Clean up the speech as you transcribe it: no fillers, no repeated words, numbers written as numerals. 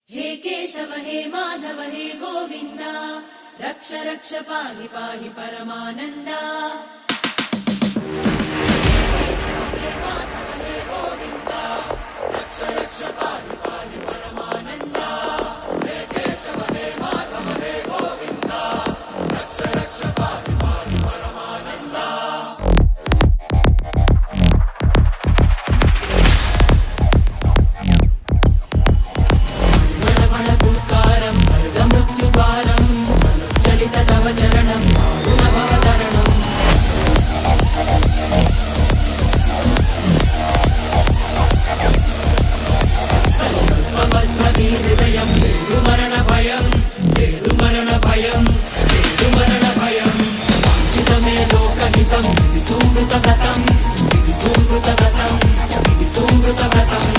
हे केशव हे माधव हे गोविंद रक्ष रक्ष पाहि पाहि परमानंदा। हे केशव हे माधव हे गोविंद रक्ष रक्ष पाहि पाहि परमानंदा। हे केशव हे माधव हे गोविंद रक्ष रक्ष पाहि पाहि परमानंदा। चरणं गुणभवतरणं संकल्पबद्धहृदयं मरणभयं मरणभयं मरणभयं वाञ्छितमे लोकहितं विधि सुकृतव्रतं विधि सुकृतव्रतं विधि सुकृतव्रतं।